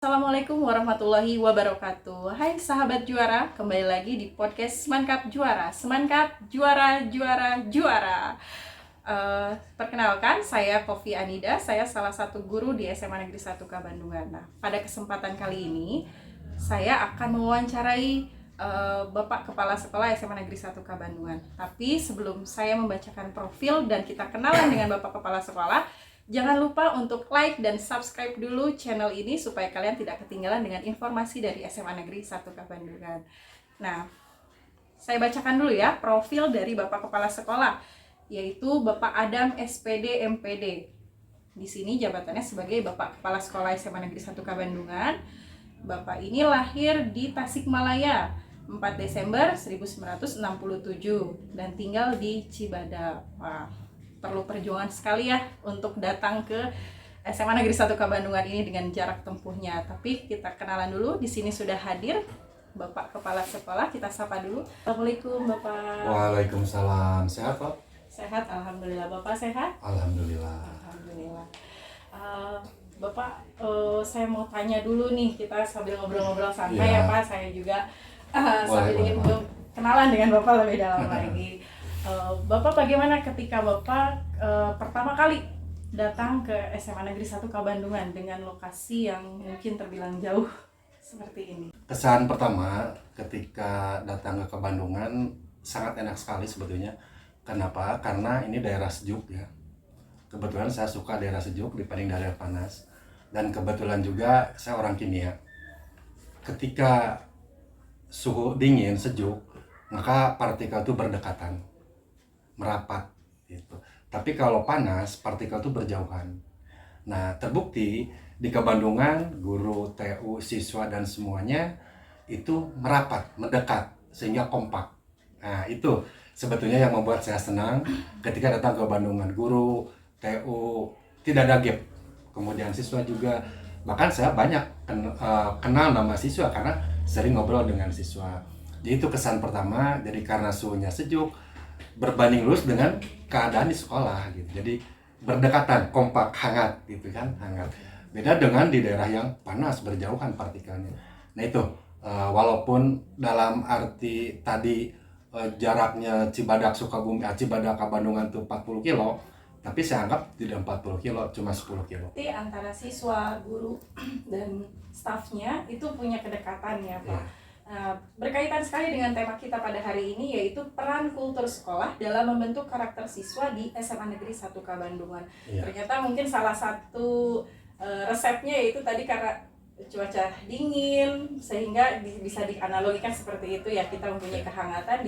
Assalamualaikum warahmatullahi wabarakatuh. Hai sahabat juara, kembali lagi di podcast Semankap Juara. Semankap Juara, Juara, Juara. Perkenalkan, saya Kofi Anida. Saya salah satu guru di SMA Negeri 1 Kabandungan. Nah, pada kesempatan kali ini, saya akan mewawancarai Bapak Kepala Sekolah SMA Negeri 1 Kabandungan. Tapi sebelum saya membacakan profil dan kita kenalan dengan Bapak Kepala Sekolah, jangan lupa untuk like dan subscribe dulu channel ini supaya kalian tidak ketinggalan dengan informasi dari SMA Negeri 1 Kabandungan. Nah, saya bacakan dulu ya profil dari Bapak Kepala Sekolah, yaitu Bapak Adam SPD MPD. Di sini jabatannya sebagai Bapak Kepala Sekolah SMA Negeri 1 Kabandungan. Bapak ini lahir di Tasikmalaya 4 Desember 1967 dan tinggal di Cibadak. Wah, perlu perjuangan sekali ya untuk datang ke SMA Negeri 1 Kabandungan ini dengan jarak tempuhnya. Tapi kita kenalan dulu. Di sini sudah hadir Bapak Kepala Sekolah. Kita sapa dulu. Assalamualaikum Bapak. Waalaikumsalam. Sehat Pak? Sehat, alhamdulillah. Bapak sehat? Alhamdulillah. Alhamdulillah. Bapak, saya mau tanya dulu nih. Kita sambil ngobrol-ngobrol santai ya Pak. Saya juga sambil ingin kenalan dengan Bapak lebih dalam lagi. Bapak bagaimana ketika Bapak pertama kali datang ke SMA Negeri 1 Kabandungan dengan lokasi yang mungkin terbilang jauh seperti ini? Kesan pertama ketika datang ke Kabandungan sangat enak sekali sebetulnya. Kenapa? Karena ini daerah sejuk ya. Kebetulan saya suka daerah sejuk dibanding daerah panas. Dan kebetulan juga saya orang kimia. Ketika suhu dingin, sejuk, maka partikel itu berdekatan, merapat gitu. Tapi kalau panas, partikel itu berjauhan. Nah, terbukti di Kabandungan, guru, TU, siswa dan semuanya itu merapat, mendekat sehingga kompak. Nah, itu sebetulnya yang membuat saya senang ketika datang ke Bandungan. Guru, TU tidak ada gap. Kemudian siswa juga, bahkan saya banyak kenal nama siswa karena sering ngobrol dengan siswa. Jadi itu kesan pertama. Jadi karena suhunya sejuk, berbanding lurus dengan keadaan di sekolah gitu. Jadi berdekatan, kompak, hangat gitu kan, hangat. Beda dengan di daerah yang panas, berjauhan partikelnya. Nah itu walaupun dalam arti tadi jaraknya Cibadak Sukabumi, Cibadak Kabandungan itu 40 kilo, tapi saya anggap tidak 40 kilo, cuma 10 kilo. Jadi antara siswa, guru, dan stafnya itu punya kedekatan ya Pak. Berkaitan sekali dengan tema kita pada hari ini, yaitu peran kultur sekolah dalam membentuk karakter siswa di SMA Negeri 1 Kabandungan. Ternyata mungkin salah satu resepnya yaitu tadi karena cuaca dingin sehingga bisa dianalogikan seperti itu ya, kita mempunyai kehangatan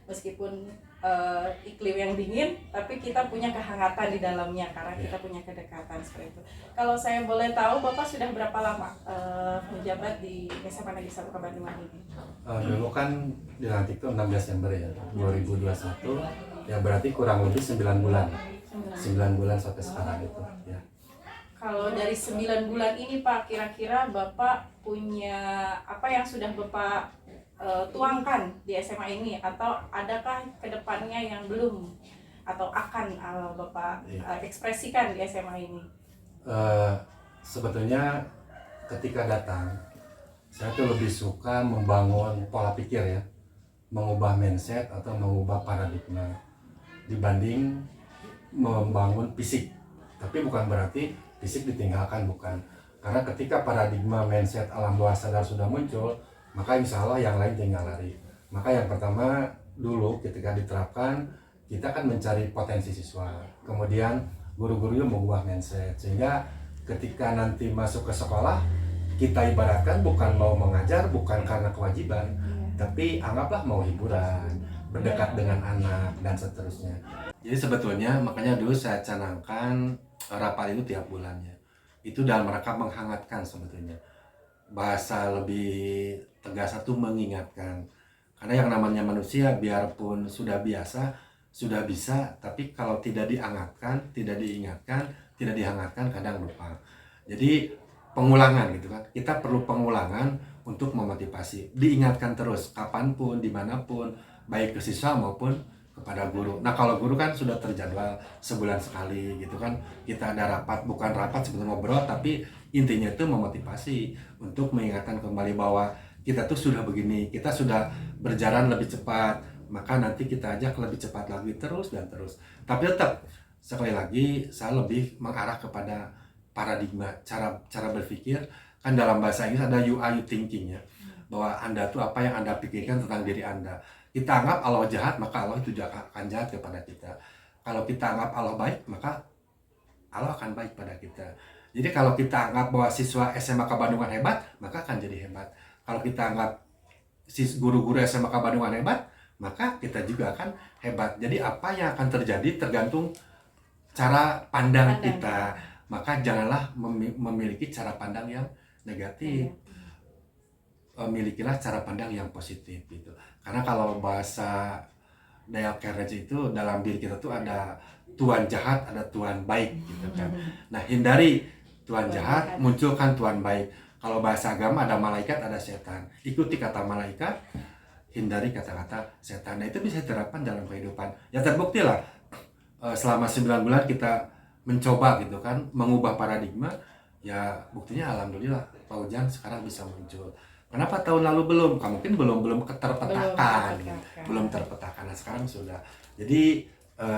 meskipun iklim yang dingin, tapi kita punya kehangatan di dalamnya karena kita punya kedekatan seperti itu. Kalau saya boleh tahu, Bapak sudah berapa lama menjabat di SMA Negeri 1 Kabandungan ini? Dulu kan dilantik itu 6 Desember ya, 2021, ya berarti kurang lebih 9 bulan. 9 bulan sampai sekarang itu ya. Kalau dari 9 bulan ini Pak, kira-kira Bapak punya apa yang sudah Bapak tuangkan di SMA ini, atau adakah kedepannya yang belum atau akan Bapak ekspresikan di SMA ini? Sebetulnya ketika datang, saya tuh lebih suka membangun pola pikir ya, mengubah mindset atau mengubah paradigma dibanding membangun fisik. Tapi bukan berarti fisik ditinggalkan, bukan. Karena ketika paradigma mindset alam bawah sadar sudah muncul, maka insya Allah yang lain tinggal lari. Maka yang pertama dulu ketika diterapkan, kita kan mencari potensi siswa. Kemudian guru-gurunya mengubah mindset, sehingga ketika nanti masuk ke sekolah, kita ibaratkan bukan mau mengajar, bukan karena kewajiban, tapi anggaplah mau hiburan, berdekat dengan anak, dan seterusnya. Jadi sebetulnya makanya dulu saya canangkan rapat itu tiap bulannya. Itu dalam rangka menghangatkan sebetulnya. Bahasa lebih tegas itu mengingatkan. Karena yang namanya manusia biarpun sudah biasa, sudah bisa, tapi kalau tidak dihangatkan, tidak diingatkan, tidak dihangatkan, kadang lupa. Jadi pengulangan gitu kan. Kita perlu pengulangan untuk memotivasi. Diingatkan terus, kapanpun, dimanapun, baik ke siswa maupun kepada guru. Nah kalau guru kan sudah terjadwal sebulan sekali gitu kan, kita ada rapat, bukan rapat sebetulnya ngobrol, tapi intinya itu memotivasi untuk mengingatkan kembali bahwa kita tuh sudah begini, kita sudah berjalan lebih cepat, maka nanti kita ajak lebih cepat lagi terus dan terus. Tapi tetap sekali lagi saya lebih mengarah kepada paradigma, cara berpikir. Kan dalam bahasa Inggris ada you are you thinking ya, bahwa Anda tuh apa yang Anda pikirkan tentang diri Anda. Kita anggap Allah jahat, maka Allah itu akan jahat kepada kita. Kalau kita anggap Allah baik, maka Allah akan baik pada kita. Jadi kalau kita anggap bahwa siswa SMK Bandungan hebat, maka akan jadi hebat. Kalau kita anggap guru-guru SMK Bandungan hebat, maka kita juga akan hebat. Jadi apa yang akan terjadi tergantung cara pandang kita. Maka janganlah memiliki cara pandang yang negatif. Milikilah cara pandang yang positif gitu. Karena kalau bahasa Dale Carnegie itu dalam diri kita tuh ada Tuhan jahat, ada Tuhan baik gitu kan. Nah, hindari Tuhan jahat, munculkan Tuhan baik. Kalau bahasa agama ada malaikat, ada setan. Ikuti kata malaikat, hindari kata-kata setan. Nah, itu bisa diterapkan dalam kehidupan. Ya terbukti lah selama 9 bulan kita mencoba gitu kan mengubah paradigma, ya buktinya alhamdulillah Pak Ujang sekarang bisa muncul. Kenapa tahun lalu belum? Mungkin belum terpetakan, belum terpetakan. Nah, sekarang sudah. Jadi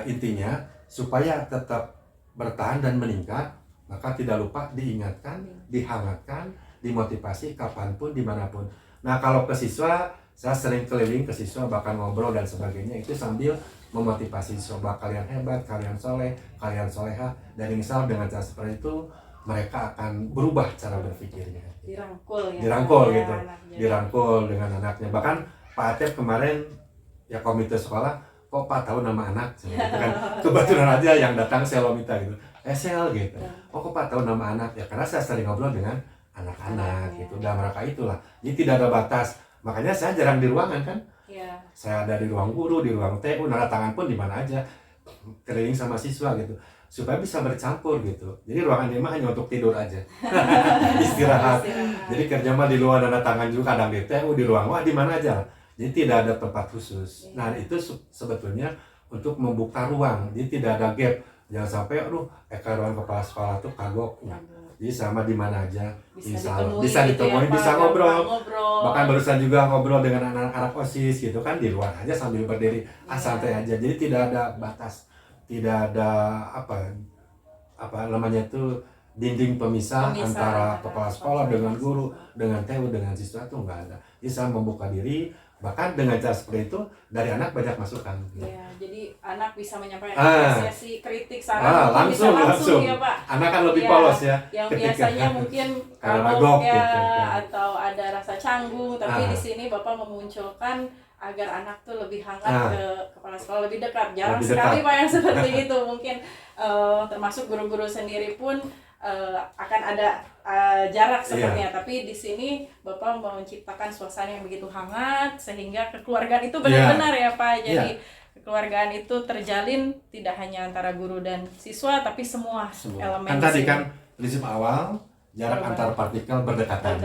intinya supaya tetap bertahan dan meningkat, maka tidak lupa diingatkan, dihangatkan, dimotivasi kapanpun, dimanapun. Nah, kalau ke siswa, saya sering keliling ke siswa, bahkan ngobrol dan sebagainya, itu sambil memotivasi siswa, kalian hebat, kalian soleh, kalian soleha, dan insya Allah dengan cara seperti itu mereka akan berubah cara berpikirnya. Dirangkul ya. Dirangkul gitu, dirangkul dengan anaknya. Bahkan Pak Atep kemarin ya komite sekolah, kok Pak tahu nama anak? Gitu kan. Kebetulan aja yang datang Selomita gitu, Sel gitu. Oh kok Pak tahu nama anak? Ya karena saya sering ngobrol dengan anak-anak gitu. Dan mereka itulah, jadi tidak ada batas. Makanya saya jarang di ruangan kan. Ya. Saya ada di ruang guru, di ruang TU, nada tangan pun di mana aja, keliling sama siswa gitu, supaya bisa bercampur gitu. Jadi ruangan dia mah hanya untuk tidur aja, istirahat. Jadi kerja mah di luar, nada tangan juga kadang di TU, di ruang di mana aja. Jadi tidak ada tempat khusus. Nah itu sebetulnya untuk membuka ruang, jadi tidak ada gap. Jangan sampai, aduh, ruang kepala sekolah tuh kagok. Nah, jadi sama di mana aja, bisa ditemui, bisa ngobrol. Bahkan barusan juga ngobrol dengan anak-anak OSIS gitu kan, di luar aja sambil berdiri, santai aja. Jadi tidak ada batas, tidak ada apa namanya itu dinding pemisah antara kepala sekolah dengan guru, dengan TU, dengan siswa tuh nggak ada. Bisa membuka diri, bahkan dengan cara seperti itu dari anak banyak masukan. Ya, jadi anak bisa menyampaikan apresiasi, kritik, saran, langsung ya Pak. Anak kan lebih polos ya. Yang biasanya mungkin kagok ya, gitu, atau ada rasa canggung, tapi di sini Bapak memunculkan agar anak tuh lebih hangat ke kepala sekolah, lebih dekat. Jarang sekali Pak yang seperti itu. Mungkin termasuk guru-guru sendiri pun akan ada jarak sepertinya, tapi di sini Bapak menciptakan suasana yang begitu hangat sehingga kekeluargaan itu benar-benar ya Pak. Jadi kekeluargaan itu terjalin tidak hanya antara guru dan siswa, tapi semua elemen. Kan tadi kan prinsip awal jarak antar partikel berdekatan.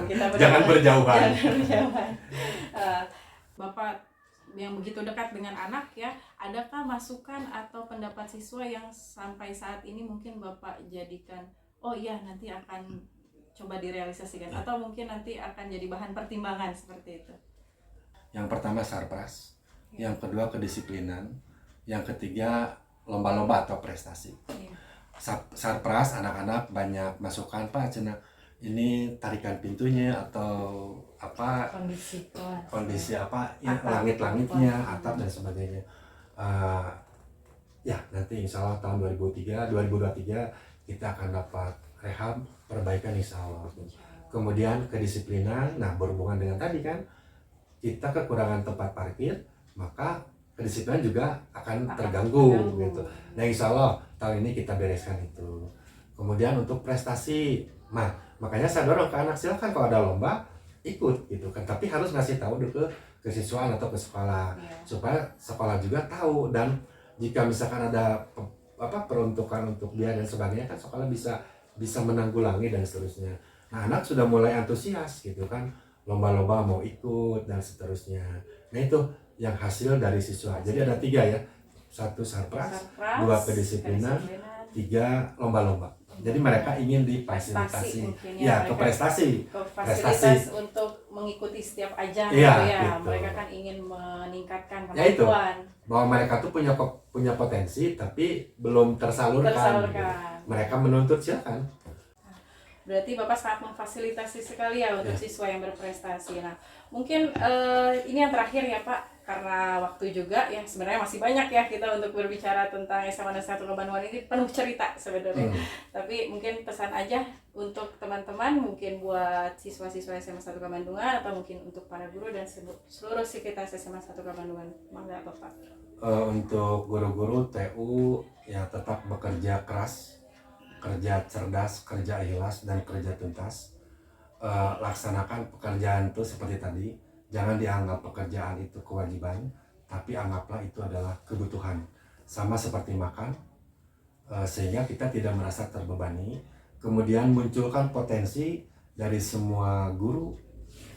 Kita jangan berjauhan. Bapak yang begitu dekat dengan anak ya, adakah masukan atau pendapat siswa yang sampai saat ini mungkin Bapak jadikan, oh iya nanti akan coba direalisasikan, atau mungkin nanti akan jadi bahan pertimbangan seperti itu? Yang pertama sarpras, yang kedua kedisiplinan, yang ketiga lomba-lomba atau prestasi. Sarpras anak-anak banyak masukan, Pak cina ini tarikan pintunya atau apa kondisi apa ya, langit-langitnya, atap dan sebagainya. Ya nanti insya Allah tahun 2023 kita akan dapat rehab perbaikan insya Allah. Kemudian kedisiplinan, nah berhubungan dengan tadi kan kita kekurangan tempat parkir, maka kedisiplinan juga akan terganggu gitu. Nah insya Allah tahun ini kita bereskan itu. Kemudian untuk prestasi, makanya saya dorong ke anak, silakan kalau ada lomba ikut gitu kan, tapi harus ngasih tahu dulu ke siswaan atau ke sekolah supaya sekolah juga tahu, dan jika misalkan ada peruntukan untuk dia dan sebagainya kan sekolah bisa menanggulangi dan seterusnya. Nah anak sudah mulai antusias gitu kan, lomba-lomba mau ikut dan seterusnya. Nah itu yang hasil dari siswa. Jadi ada 3 ya, 1 sarpras, 2 kedisiplinan, 3 lomba-lomba. Jadi mereka ingin prestasi difasilitasi. mungkin Ya, ke mereka prestasi. ke fasilitas untuk mengikuti setiap ajang Iya, gitu ya. gitu. Mereka kan ingin meningkatkan Ya itu. kemampuan. Bahwa mereka tuh punya potensi tapi belum tersalurkan. Gitu. Mereka menuntut silakan. Berarti Bapak sangat memfasilitasi sekali ya untuk siswa yang berprestasi. Nah, mungkin ini yang terakhir ya Pak, karena waktu juga yang sebenarnya masih banyak ya kita untuk berbicara tentang SMA Negeri 1 Kabandungan ini penuh cerita sebenarnya. Tapi mungkin pesan aja untuk teman-teman, mungkin buat siswa-siswa SMA 1 Kabandungan atau mungkin untuk para guru dan seluruh sivitas SMA 1 Kabandungan. Mangga Bapak. Untuk guru-guru TU ya tetap bekerja keras, kerja cerdas, kerja ikhlas, dan kerja tuntas. Laksanakan pekerjaan itu seperti tadi. Jangan dianggap pekerjaan itu kewajiban, tapi anggaplah itu adalah kebutuhan. Sama seperti makan, sehingga kita tidak merasa terbebani. Kemudian munculkan potensi dari semua guru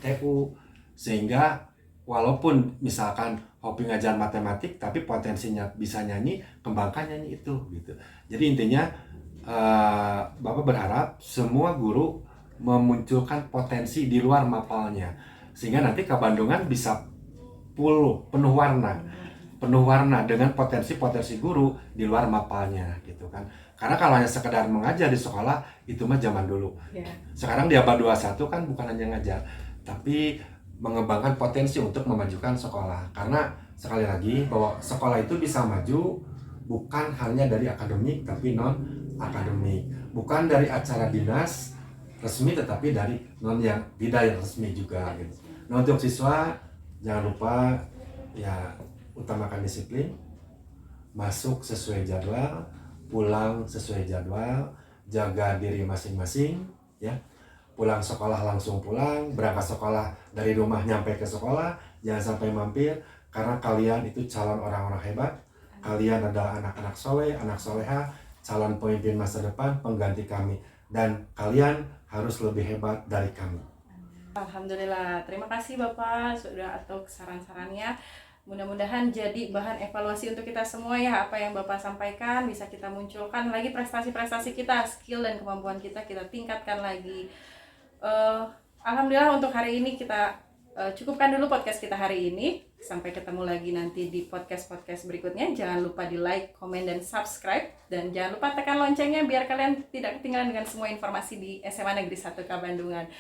TU, sehingga walaupun misalkan hobi ngajar matematik, tapi potensinya bisa nyanyi, kembangkan nyanyi itu gitu. Jadi intinya Bapak berharap semua guru memunculkan potensi di luar mapalnya, sehingga nanti Kabandungan bisa penuh warna dengan potensi-potensi guru di luar mapalnya gitu kan. Karena kalau hanya sekedar mengajar di sekolah itu mah zaman dulu. Sekarang di abad 21 kan bukan hanya ngajar, tapi mengembangkan potensi untuk memajukan sekolah. Karena sekali lagi bahwa sekolah itu bisa maju bukan hanya dari akademik tapi non akademik, bukan dari acara dinas resmi tetapi dari non yang tidak yang resmi juga gitu. Nah, untuk siswa jangan lupa ya utamakan disiplin, masuk sesuai jadwal, pulang sesuai jadwal, jaga diri masing-masing ya. Pulang sekolah langsung pulang, berangkat sekolah dari rumah nyampe ke sekolah, jangan sampai mampir, karena kalian itu calon orang-orang hebat. Kalian adalah anak-anak soleh, anak soleha, calon pemimpin masa depan, pengganti kami, dan kalian harus lebih hebat dari kami. Alhamdulillah, terima kasih Bapak sudah atau saran-sarannya. Mudah-mudahan jadi bahan evaluasi untuk kita semua ya, apa yang Bapak sampaikan bisa kita munculkan lagi prestasi-prestasi kita, skill dan kemampuan kita tingkatkan lagi. Alhamdulillah untuk hari ini kita cukupkan dulu podcast kita hari ini. Sampai ketemu lagi nanti di podcast-podcast berikutnya. Jangan lupa di like, komen, dan subscribe. Dan jangan lupa tekan loncengnya biar kalian tidak ketinggalan dengan semua informasi di SMA Negeri 1 Kabandungan.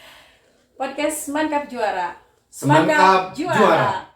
Podcast Mantap Juara. Semangkap Juara.